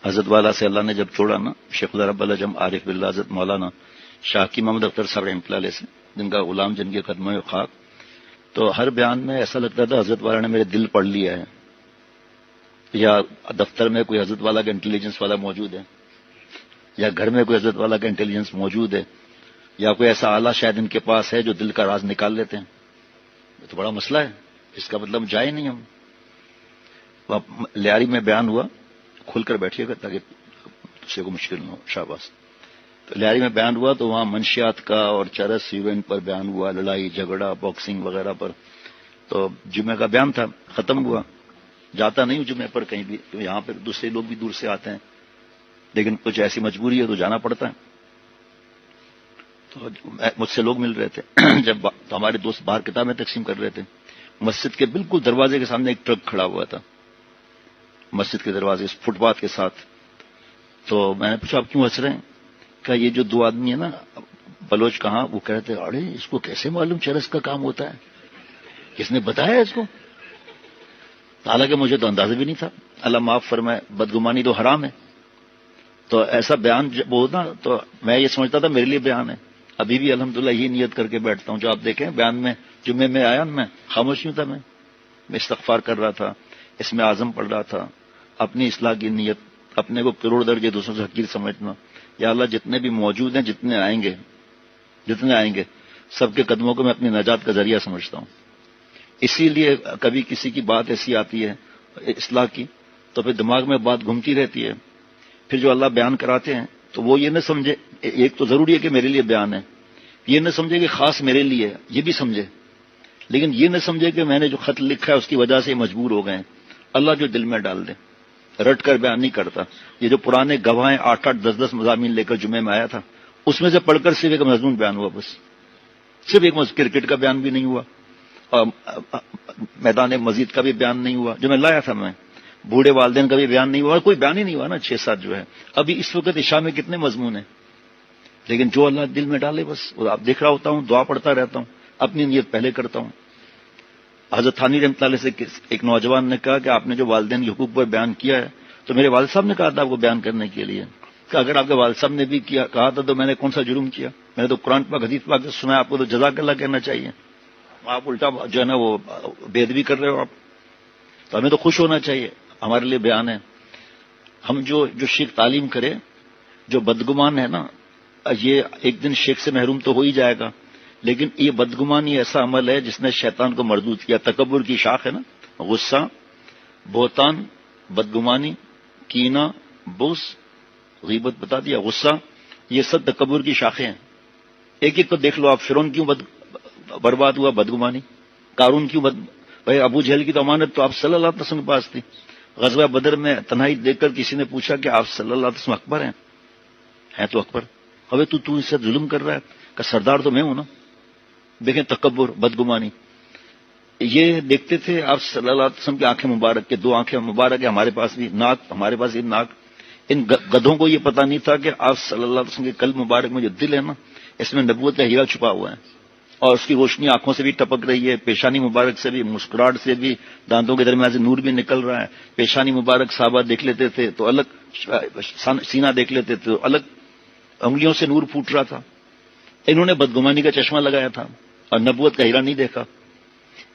حضرت والا سے اللہ نے جب چھوڑا نا، شیخ رب العجم عارف باللہ حضرت مولانا شاکی محمد اختر صاحب رحمۃ اللہ علیہ سے، جن کا غلام جن کے قدموں میں خاک، تو ہر بیان میں ایسا لگتا تھا حضرت والا نے میرے دل پڑھ لیا ہے، یا دفتر میں کوئی حضرت والا کا انٹیلیجنس والا موجود ہے، یا گھر میں کوئی حضرت والا کا انٹیلیجنس موجود ہے، یا کوئی ایسا آلہ شاید ان کے پاس ہے جو دل کا راز نکال لیتے ہیں۔ یہ تو بڑا مسئلہ ہے، اس کا مطلب جائے نہیں ہم۔ لیاری میں بیان ہوا، کھل کر بیٹھیے گا تاکہ دوسرے کو مشکل نہ ہو، شاباش۔ تو لیاری میں بیان ہوا تو وہاں منشیات کا اور چرس ہیروئن پر بیان ہوا، لڑائی جھگڑا باکسنگ وغیرہ پر۔ تو جمعہ کا بیان تھا، ختم ہوا، جاتا نہیں ہوں جمعہ پر کہیں بھی، تو یہاں پہ دوسرے لوگ بھی دور سے آتے ہیں، لیکن کچھ ایسی مجبوری ہے تو جانا پڑتا ہے۔ تو مجھ سے لوگ مل رہے تھے جب تو ہمارے دوست باہر کتابیں تقسیم کر رہے تھے، مسجد کے بالکل دروازے کے سامنے ایک ٹرک کھڑا ہوا تھا، مسجد کے دروازے اس فٹ پاتھ کے ساتھ۔ تو میں نے پوچھا آپ کیوں ہنس رہے ہیں؟ کہ یہ جو دو آدمی ہیں نا بلوچ کہاں، وہ کہتے ہیں اڑے اس کو کیسے معلوم چرس کا کام ہوتا ہے، کس نے بتایا اس کو؟ حالانکہ مجھے تو اندازہ بھی نہیں تھا، اللہ معاف فرمائے، بدگمانی تو حرام ہے۔ تو ایسا بیان جب ہوتا تو میں یہ سمجھتا تھا میرے لیے بیان ہے، ابھی بھی الحمدللہ یہ نیت کر کے بیٹھتا ہوں۔ جو آپ دیکھیں بیان میں جمعے میں آیا میں خاموش کیوں تھا، میں استغفار کر رہا تھا، اس میں اعظم پڑھ رہا تھا، اپنی اصلاح کی نیت، اپنے کو کروڑ درجے دوسروں سے حقیر سمجھنا۔ یا اللہ جتنے بھی موجود ہیں، جتنے آئیں گے سب کے قدموں کو میں اپنی نجات کا ذریعہ سمجھتا ہوں۔ اسی لیے کبھی کسی کی بات ایسی آتی ہے اصلاح کی تو پھر دماغ میں بات گھومتی رہتی ہے، پھر جو اللہ بیان کراتے ہیں تو وہ یہ نہ سمجھے، ایک تو ضروری ہے کہ میرے لیے بیان ہے، یہ نہ سمجھے کہ خاص میرے لیے ہے، یہ بھی سمجھے، لیکن یہ نہ سمجھے کہ میں نے جو خط لکھا ہے اس کی وجہ سے مجبور ہو گئے ہیں۔ اللہ جو دل میں ڈال دے، رٹ کر بیان نہیں کرتا۔ یہ جو پرانے گواہیں 8-8 10-10 مضامین لے کر جمعے میں آیا تھا، اس میں سے پڑھ کر صرف ایک مضمون بیان ہوا، بس صرف ایک کرکٹ کا بیان بھی نہیں ہوا، اور میدان مزید کا بھی بیان نہیں ہوا جو میں لایا تھا، میں بوڑھے والدین کا بھی بیان نہیں ہوا، کوئی بیان ہی نہیں ہوا نا 6-7 جو ہے۔ ابھی اس وقت عشاء میں کتنے مضمون ہیں، لیکن جو اللہ دل میں ڈالے بس وہ آپ دیکھ رہا ہوتا ہوں، دعا پڑھتا رہتا ہوں، اپنی نیت پہلے کرتا ہوں۔ حضرت تھانی رحمۃ اللہ علیہ سے ایک نوجوان نے کہا کہ آپ نے جو والدین کے حقوق پر بیان کیا ہے، تو میرے والد صاحب نے کہا تھا آپ کو بیان کرنے کے لیے، کہ اگر آپ کے والد صاحب نے بھی کہا تھا تو میں نے کون سا جرم کیا؟ میں نے تو قرآن پاک حدیث پاک سے سنا، آپ کو تو جزاک اللہ کہنا چاہیے، آپ الٹا جو ہے نا وہ بے ادبی کر رہے ہو آپ۔ تو ہمیں تو خوش ہونا چاہیے، ہمارے لیے بیان ہے۔ ہم جو شیخ تعلیم کرے، جو بدگمان ہے نا، یہ ایک دن شیخ سے محروم تو ہو ہی جائے گا، لیکن یہ بدگمانی ایسا عمل ہے جس نے شیطان کو مردود کیا۔ تکبر کی شاخ ہے نا، غصہ، بہتان، بدگمانی، کینہ، بغض، غیبت بتا دیا، غصہ، یہ سب تکبر کی شاخیں ہیں۔ ایک ایک کو دیکھ لو آپ، فرعون کیوں برباد ہوا؟ بدگمانی۔ قارون کیوں بھائی ابو جہل کی تو امانت تو آپ صلی اللہ علیہ وسلم کے پاس تھی۔ غزوہ بدر میں تنہائی دیکھ کر کسی نے پوچھا کہ آپ صلی اللہ علیہ وسلم اکبر ہیں تو اکبر، ابے تو اس سے ظلم کر رہا ہے، کہ سردار تو میں ہوں نا۔ دیکھیں تکبر، بدگمانی، یہ دیکھتے تھے آپ صلی اللہ علیہ وسلم کی آنکھیں مبارک، کے 2 آنکھیں مبارک ہیں ہمارے پاس بھی، ناک ہمارے پاس بھی ناک۔ ان گدھوں کو یہ پتہ نہیں تھا کہ آپ صلی اللہ علیہ وسلم کے قلب مبارک میں جو دل ہے نا، اس میں نبوت کا ہیرا چھپا ہوا ہے، اور اس کی روشنی آنکھوں سے بھی ٹپک رہی ہے، پیشانی مبارک سے بھی، مسکراہٹ سے بھی، دانتوں کے درمیان سے نور بھی نکل رہا ہے۔ پیشانی مبارک صحابہ دیکھ لیتے تھے تو الگ، سینہ دیکھ لیتے تھے تو الگ، انگلیوں سے نور پھوٹ رہا تھا۔ انہوں نے بدگمانی کا چشمہ لگایا تھا اور نبوت کا ہیرا نہیں دیکھا۔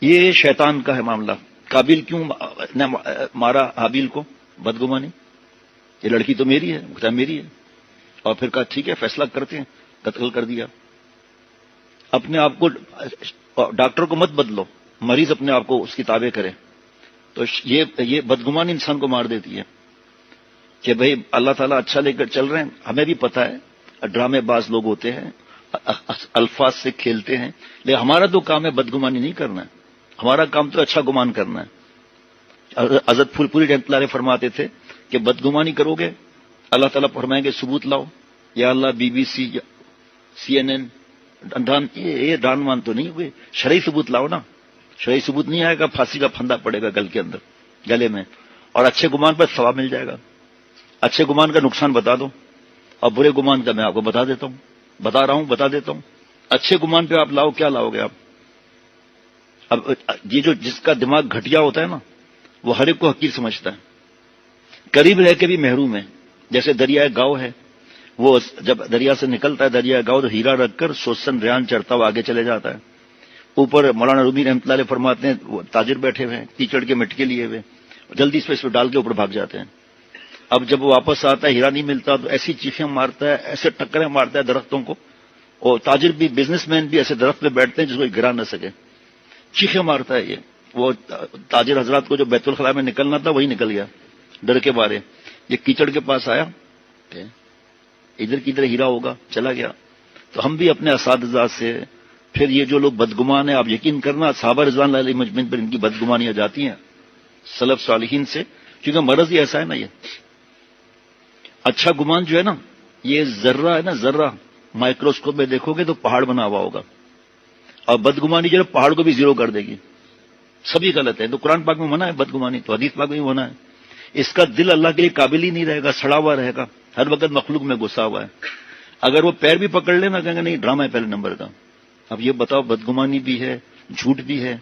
یہ شیطان کا ہے معاملہ۔ قابیل کیوں نے مارا حابیل کو؟ بدگمانی، یہ لڑکی تو میری ہے، میری ہے، اور پھر کہا ٹھیک ہے فیصلہ کرتے ہیں، قتل کر دیا۔ اپنے آپ کو ڈاکٹر کو مت بدلو، مریض اپنے آپ کو اس کی تابع کرے۔ تو یہ بدگمانی انسان کو مار دیتی ہے کہ بھئی اللہ تعالیٰ اچھا لے کر چل رہے ہیں، ہمیں بھی پتہ ہے ڈرامے باز لوگ ہوتے ہیں، الفاظ سے کھیلتے ہیں، لیکن ہمارا تو کام ہے بدگمانی نہیں کرنا ہے، ہمارا کام تو اچھا گمان کرنا ہے۔ حضرت پھول پوری رحمۃ اللہ علیہ فرماتے تھے کہ بدگمانی کرو گے اللہ تعالیٰ فرمائیں گے ثبوت لاؤ، یا اللہ BBC CNN یہ ڈان وان تو نہیں ہوئے، شرعی ثبوت لاؤ نا۔ شرعی ثبوت نہیں آئے گا، پھانسی کا پھندا پڑے گا گلے میں، اور اچھے گمان پر ثواب مل جائے گا۔ اچھے گمان کا نقصان بتا دو، اور برے گمان کا میں آپ کو بتا دیتا ہوں، بتا دیتا ہوں۔ اچھے گمان پہ آپ لاؤ، کیا لاؤ گے آپ؟ اب یہ جو جس کا دماغ گھٹیا ہوتا ہے نا، وہ ہر ایک کو حقیر سمجھتا ہے۔ قریب رہ کے بھی محروم ہیں. جیسے دریائے گاؤ ہے، وہ جب دریا سے نکلتا ہے دریائے گاؤ تو ہیرا رکھ کر سوسن ریان چڑھتا ہوا آگے چلے جاتا ہے. اوپر مولانا رومی رحمۃ اللہ علیہ فرماتے ہیں وہ تاجر بیٹھے ہوئے ہیں کیچڑ کے مٹکے لیے ہوئے، جلدی اس پہ ڈال کے اوپر بھاگ جاتے ہیں. اب جب وہ واپس آتا ہے ہیرا نہیں ملتا تو ایسی چیخیں مارتا ہے، ایسے ٹکریں مارتا ہے درختوں کو. اور تاجر بھی بزنس مین بھی ایسے درخت پہ بیٹھتے ہیں جس کو گرا نہ سکے، چیخیں مارتا ہے. یہ وہ تاجر حضرات کو جو بیت الخلاء میں نکلنا تھا وہی نکل گیا ڈر کے بارے. یہ کیچڑ کے پاس آیا، ادھر کی ادھر ہیرا ہوگا، چلا گیا. تو ہم بھی اپنے اساتذہ سے، پھر یہ جو لوگ بدگمان ہیں، آپ یقین کرنا صحابہ رضوان اللہ علیہ مجمعین پر ان کی بدگمانیاں جاتی ہیں سلف صالحین سے، کیونکہ مرض ہی ایسا ہے نا. یہ اچھا گمان جو ہے نا، یہ ذرہ ہے نا، ذرہ مائکروسکوپ میں دیکھو گے تو پہاڑ بنا ہوا ہوگا، اور بدگمانی جو ہے پہاڑ کو بھی زیرو کر دے گی. سبھی غلط ہے. تو قرآن پاک میں منع ہے بدگمانی، تو حدیث پاک میں بھی منع ہے. اس کا دل اللہ کے لیے قابل ہی نہیں رہے گا، سڑا ہوا رہے گا، ہر وقت مخلوق میں گھسا ہوا ہے. اگر وہ پیر بھی پکڑ لے نا کہیں گے نہیں ڈرامہ ہے پہلے نمبر کا. اب یہ بتاؤ بدگمانی بھی ہے، جھوٹ بھی ہے،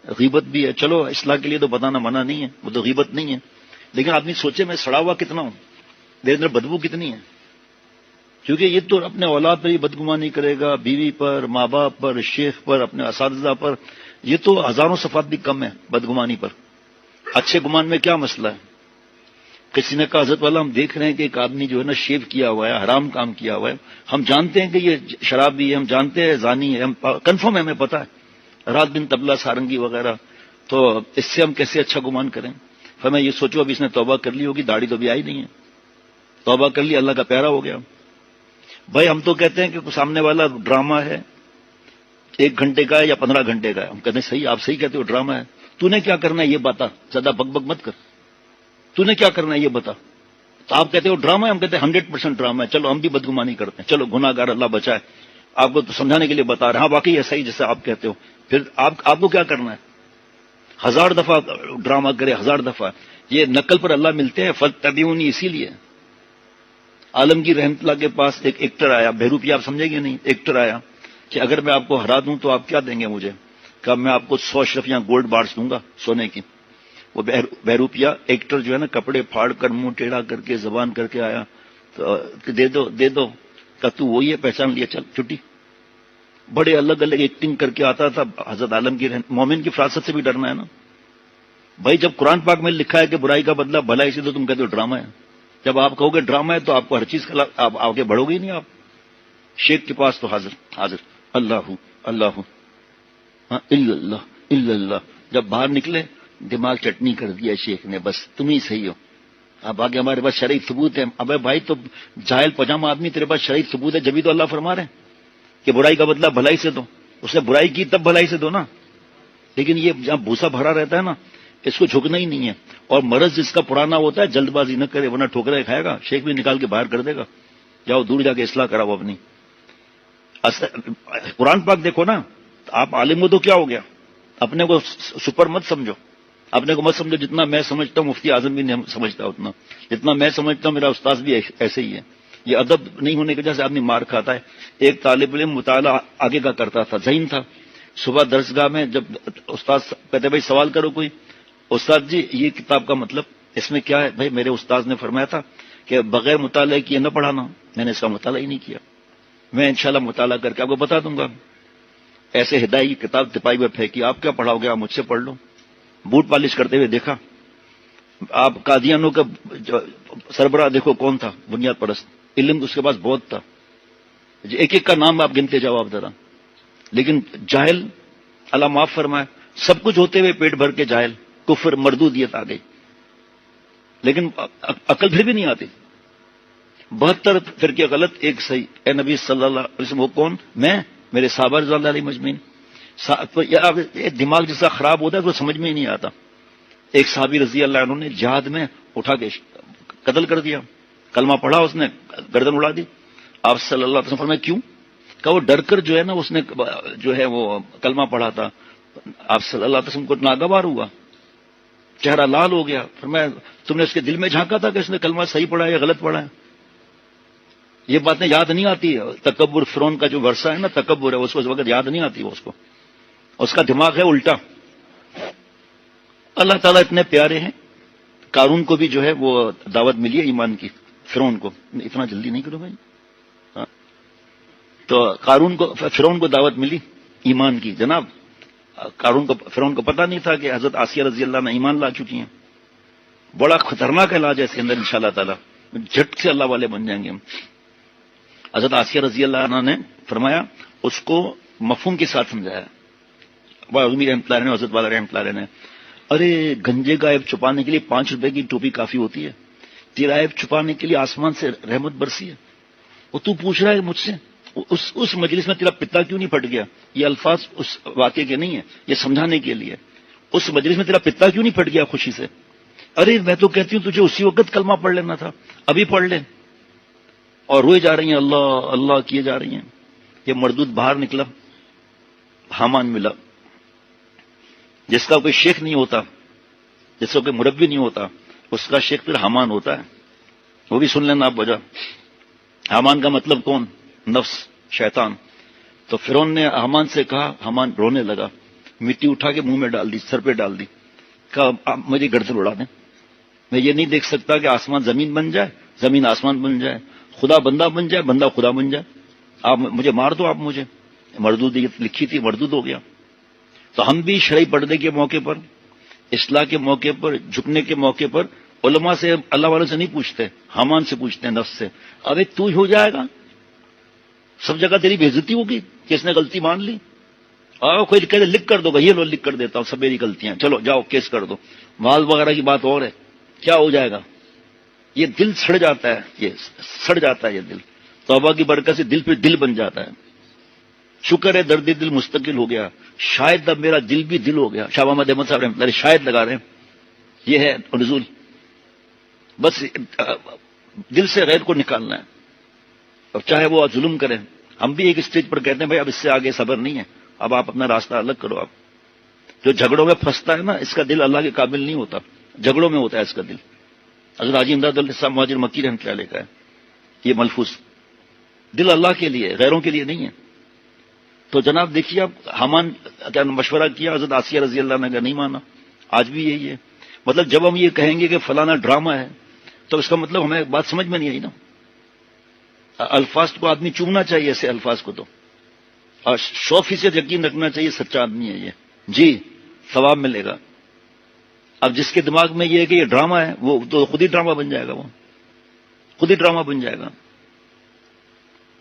غیبت بھی ہے. چلو اصلاح کے لیے تو بتانا منع نہیں ہے، وہ تو غیبت نہیں ہے، لیکن آدمی سوچے میں سڑا ہوا کتنا ہوں، میرے اندر بدبو کتنی ہے. کیونکہ یہ تو اپنے اولاد پر ہی بدگمانی کرے گا، بیوی پر، ماں باپ پر، شیخ پر، اپنے اساتذہ پر. یہ تو ہزاروں صفات بھی کم ہے بدگمانی پر. اچھے گمان میں کیا مسئلہ ہے؟ کسی نے کہا حضرت والا ہم دیکھ رہے ہیں کہ ایک آدمی جو ہے نا شیو کیا ہوا ہے، حرام کام کیا ہوا ہے، ہم جانتے ہیں کہ یہ شرابی ہے، ہم جانتے ہیں زانی ہے، ہم کنفرم ہے، ہمیں پتا ہے، رات بن طبلہ سارنگی وغیرہ، تو اس سے ہم کیسے اچھا گمان کریں؟ پھر میں یہ سوچوں اب اس نے توبہ کر لی ہوگی، داڑھی تو بھی آئی نہیں ہے، توبہ کر لی، اللہ کا پیارا ہو گیا. بھائی ہم تو کہتے ہیں کہ سامنے والا ڈرامہ ہے 1 گھنٹے کا ہے یا 15 گھنٹے کا ہے، ہم کہتے ہیں صحیح، آپ صحیح کہتے ہو ڈرامہ ہے. تو نے کیا کرنا ہے یہ بتا، زیادہ بک بک مت کر، تو نے کیا کرنا ہے یہ بتا. تو آپ کہتے ہو ڈرامہ ہے، ہم کہتے ہیں 100% ڈرامہ ہے. چلو ہم بھی بدگمانی کرتے ہیں، چلو گناہ گار اللہ بچائے، آپ کو تو سمجھانے کے لیے بتا رہے ہیں. ہاں واقعی ایسا ہی جیسا آپ کہتے ہو. پھر آپ کو کیا کرنا ہے؟ 1000 دفعہ ڈرامہ کرے، 1000 دفعہ. یہ نقل پر اللہ ملتے ہیں، فاتبعونی. اسی لیے عالمگیر رحمت اللہ کے پاس ایک ایکٹر آیا، بہروپیہ آپ سمجھیں گے نہیں، ایکٹر آیا کہ اگر میں آپ کو ہرا دوں تو آپ کیا دیں گے مجھے؟ کہ میں آپ کو 100 اشرفیاں گولڈ بارس دوں گا سونے کی. وہ بہروپیہ ایکٹر جو ہے نا کپڑے پھاڑ کر منہ ٹیڑھا کر کے زبان کر کے آیا، تو دے دو دے دو. کہ تو وہی ہے، پہچان لیا، چل چھٹی. بڑے الگ الگ ایکٹنگ کر کے آتا تھا. حضرت عالمگیر مومن کی فراست سے بھی ڈرنا ہے نا بھائی. جب قرآن پاک میں لکھا ہے کہ برائی کا بدلہ بھلائی سے، تو تم کہتے ہو ڈرامہ ہے. جب آپ کہو گے ڈرامہ ہے تو آپ کو ہر چیز کا آپ آگے بڑھو گے ہی نہیں. آپ شیخ کے پاس تو حاضر حاضر، اللہ اللہ الا اللہ الا اللہ. جب باہر نکلے دماغ چٹنی کر دیا شیخ نے، بس تم ہی صحیح ہو. اب آگے ہمارے پاس شرعی ثبوت ہے. ابے بھائی تو جاہل پجامہ آدمی، تیرے پاس شرعی ثبوت ہے جبھی تو اللہ فرما رہے ہیں کہ برائی کا بدلہ بھلائی سے دو. اس نے برائی کی تب بھلائی سے دو نا. لیکن یہ جہاں بھوسا بھرا رہتا ہے نا، اس کو جھکنا ہی نہیں ہے. اور مرض جس کا پرانا ہوتا ہے جلد بازی نہ کرے، ورنہ ٹھوکرے کھائے گا، شیخ بھی نکال کے باہر کر دے گا. جاؤ دور جا کے اصلاح کراؤ اپنی. قرآن پاک دیکھو نا، آپ عالم ہو تو کیا ہو گیا؟ اپنے کو سپر مت سمجھو، اپنے کو مت سمجھو. جتنا میں سمجھتا ہوں مفتی اعظم بھی نہیں سمجھتا اتنا. جتنا میں سمجھتا ہوں میرا استاد بھی ایسے ہی ہے. یہ ادب نہیں ہونے کی وجہ سے آدمی مار کھاتا ہے. ایک طالب علم مطالعہ آگے کا کرتا تھا، ذہین تھا. صبح درسگاہ میں جب استاد کہتے بھائی سوال کرو کوئی، استاد جی یہ کتاب کا مطلب اس میں کیا ہے؟ بھائی میرے استاد نے فرمایا تھا کہ بغیر مطالعے کیے نہ پڑھانا. میں نے اس کا مطالعہ ہی نہیں کیا. میں انشاءاللہ مطالعہ کر کے آپ کو بتا دوں گا. ایسے ہدایت کی کتاب تپائی میں پھینکی. آپ کیا پڑھاؤ گے؟ آپ مجھ سے پڑھ لو. بوٹ پالش کرتے ہوئے دیکھا. آپ قادیانوں کا سربراہ دیکھو کون تھا، بنیاد پرست. علم اس کے پاس بہت تھا، ایک ایک کا نام آپ گنتے جاؤ آپ ذرا. لیکن جاہل، اللہ معاف فرمائے، سب کچھ ہوتے ہوئے پیٹ بھر کے جاہل، کفر مردودیت آ گئی. لیکن عقل پھر بھی نہیں آتی. 72 فرقے غلط، ایک صحیح. اے نبی صلی اللہ علیہ وسلم، وہ کون؟ میں، میرے صحابہ رضوان اللہ علیہ مجمعین. دماغ جس کا خراب ہوتا ہے تو سمجھ میں ہی نہیں آتا. ایک صحابی رضی اللہ عنہ نے جہاد میں اٹھا کے قتل کر دیا. کلمہ پڑھا، اس نے گردن اڑا دی. آپ صلی اللہ علیہ وسلم فرمایا کیوں؟ کہ وہ ڈر کر جو ہے نا، اس نے جو ہے وہ کلمہ پڑھا تھا. آپ صلی اللہ علیہ وسلم کو ناگوار ہوا، چہرہ لال ہو گیا. فرمایا تم نے اس کے دل میں جھانکا تھا کہ اس نے کلمہ صحیح پڑھا ہے یا غلط پڑھا ہے؟ یہ باتیں یاد نہیں آتی. تکبر، فرعون کا جو ورثہ ہے نا، تکبر ہے، اس کو اس وقت یاد نہیں آتی. اس کو اس کا دماغ ہے الٹا. اللہ تعالیٰ اتنے پیارے ہیں قارون کو بھی جو ہے وہ دعوت ملی ہے ایمان کی، فرعون کو، اتنا جلدی نہیں کرو بھائی. ہاں. تو فرعون کو دعوت ملی ایمان کی. جناب فرعون کو پتہ نہیں تھا کہ حضرت آسیہ رضی اللہ عنہ ایمان لا چکی ہیں. بڑا خطرناک علاج ہے اس کے اندر انشاءاللہ تعالی، جھٹ سے اللہ والے بن جائیں گے ہم. حضرت آسیہ رضی اللہ عنہ نے فرمایا، اس کو مفہوم کے ساتھ سمجھایا. امیر رحمۃ اللہ نے، حضرت والا رحمۃ اللہ نے، ارے گنجے کا عیب چھپانے کے لیے 5 روپے کی ٹوپی کافی ہوتی ہے، تیرا عیب چھپانے کے لیے آسمان سے رحمت برسی ہے. وہ تو پوچھ رہا ہے مجھ سے اس مجلس میں تیرا پتا کیوں نہیں پھٹ گیا؟ یہ الفاظ اس واقعے کے نہیں ہیں، یہ سمجھانے کے لیے. اس مجلس میں تیرا پتا کیوں نہیں پھٹ گیا خوشی سے؟ ارے میں تو کہتی ہوں تجھے اسی وقت کلمہ پڑھ لینا تھا، ابھی پڑھ لے. اور روئے جا رہی ہیں، اللہ اللہ کیے جا رہی ہیں. یہ مردود باہر نکلا، حامان ملا، جس کا کوئی شیخ نہیں ہوتا، جس کا کوئی مربی نہیں ہوتا، اس کا شیخ پھر حامان ہوتا ہے. وہ بھی سن لینا آپ وجہ. حامان کا مطلب کون؟ نفس، شیطان. تو فرعون نے حامان سے کہا، حامان رونے لگا، مٹی اٹھا کے منہ میں ڈال دی، سر پہ ڈال دی، کہا مجھے گردن اڑا دیں، میں یہ نہیں دیکھ سکتا کہ آسمان زمین بن جائے، زمین آسمان بن جائے، خدا بندہ بن جائے، بندہ خدا بن جائے. آپ مجھے مار دو، آپ مجھے. مردود لکھی تھی، مردود ہو گیا. تو ہم بھی شرعی پردے کے موقع پر، اصلاح کے موقع پر، جھکنے کے موقع پر علماء سے، اللہ والوں سے نہیں پوچھتے، حامان سے پوچھتے ہیں، نفس سے. ابے تو ہی ہو جائے گا، سب جگہ تیری بے عزتی ہوگی کہ اس نے غلطی مان لی. کوئی کہہ دے لکھ کر دو گا، یہ لو لکھ کر دیتا ہوں سب میری غلطیاں، چلو جاؤ کیس کر دو. مال وغیرہ کی بات اور ہے، کیا ہو جائے گا؟ یہ دل سڑ جاتا ہے، یہ سڑ جاتا ہے یہ دل. توبہ کی برکت سے دل پہ دل بن جاتا ہے. شکر ہے درد دل مستقل ہو گیا، شاید اب میرا دل بھی دل ہو گیا. شاہ محمد احمد صاحب رحمۃ اللہ شاید لگا رہے ہیں، یہ ہے نزول. بس دل سے غیر کو نکالنا ہے، اور چاہے وہ ظلم کریں. ہم بھی ایک اسٹیج پر کہتے ہیں بھائی اب اس سے آگے صبر نہیں ہے، اب آپ اپنا راستہ الگ کرو. آپ جو جھگڑوں میں پھنستا ہے نا، اس کا دل اللہ کے قابل نہیں ہوتا، جھگڑوں میں ہوتا ہے اس کا دل. حضرت حاجی امداد اللہ صاحب مہاجر مکی رحمۃ اللہ علیہ کا ہے یہ ملفوظ، دل اللہ کے لیے، غیروں کے لیے نہیں ہے. تو جناب دیکھیے آپ، حامان کیا مشورہ کیا، حضرت آسیہ رضی اللہ عنہ کا نہیں مانا. آج بھی یہی ہے. مطلب جب ہم یہ کہیں گے کہ فلانا ڈرامہ ہے، تو اس کا مطلب ہمیں بات سمجھ میں نہیں آئی نا. الفاظ کو آدمی چومنا چاہیے، ایسے الفاظ کو تو، اور 100% یقین رکھنا چاہیے سچا آدمی ہے یہ، جی ثواب ملے گا. اب جس کے دماغ میں یہ ہے کہ یہ ڈرامہ ہے، وہ تو خود ہی ڈرامہ بن جائے گا، وہ خود ہی ڈرامہ بن جائے گا.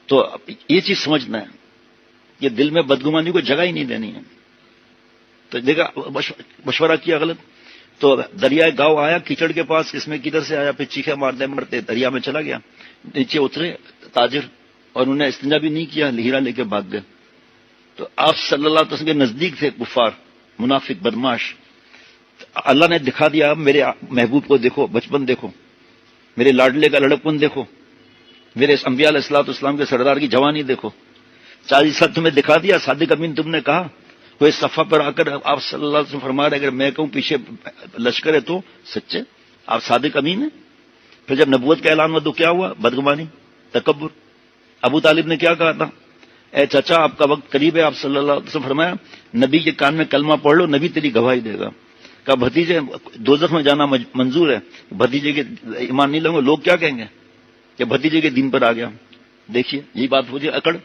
تو یہ چیز سمجھنا ہے، یہ دل میں بدگمانی کو جگہ ہی نہیں دینی ہے. تو دیکھا مشورہ کیا غلط. تو دریائے گاؤں آیا کیچڑ کے پاس، اس میں کدھر سے آیا، پھر چیخے مارتے مرتے دریا میں چلا گیا. نیچے اترے تاجر، اور انہوں نے استنجا بھی نہیں کیا، لہیرا لے کے بھاگ گئے. تو آپ صلی اللہ علیہ وسلم کے نزدیک تھے کفار، منافق، بدماش. اللہ نے دکھا دیا، میرے محبوب کو دیکھو، بچپن دیکھو، میرے لاڈلے کا لڑکپن دیکھو، میرے انبیاء علیہ الصلوۃ والسلام کے سردار کی جوانی دیکھو. 40 سال تمہیں دکھا دیا، صادق امین تم نے کہا. کوئی صفحہ پر آ کر آپ صلی اللہ علیہ وسلم فرما رہے اگر میں کہوں پیچھے لشکر ہے تو سچے، آپ صادق امین ہیں. پھر جب نبوت کا اعلان ہوا تو کیا ہوا؟ بدگمانی، تکبر. ابو طالب نے کیا کہا تھا؟ اے چچا آپ کا وقت قریب ہے. آپ صلی اللہ علیہ وسلم فرمایا نبی کے کان میں کلمہ پڑھ لو، نبی تیری گواہی دے گا. کہا بھتیجے دوزخ میں جانا منظور ہے، بھتیجے کے ایمان نہیں لوں گے، لوگ کیا کہیں گے کہ بھتیجے کے دین پر آ گیا. دیکھیے یہی بات ہو جائے، اکڑ،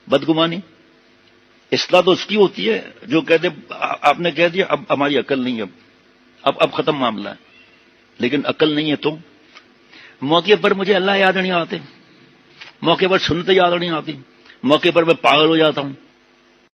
بدگمانی. اصلاح تو اس کی ہوتی ہے جو کہتے آپ نے کہہ دیا اب ہماری عقل نہیں ہے، اب ختم معاملہ ہے. لیکن عقل نہیں ہے تو موقع پر مجھے اللہ یاد نہیں آتے، موقع پر سنتے یاد نہیں آتی، موقع پر میں پاگل ہو جاتا ہوں.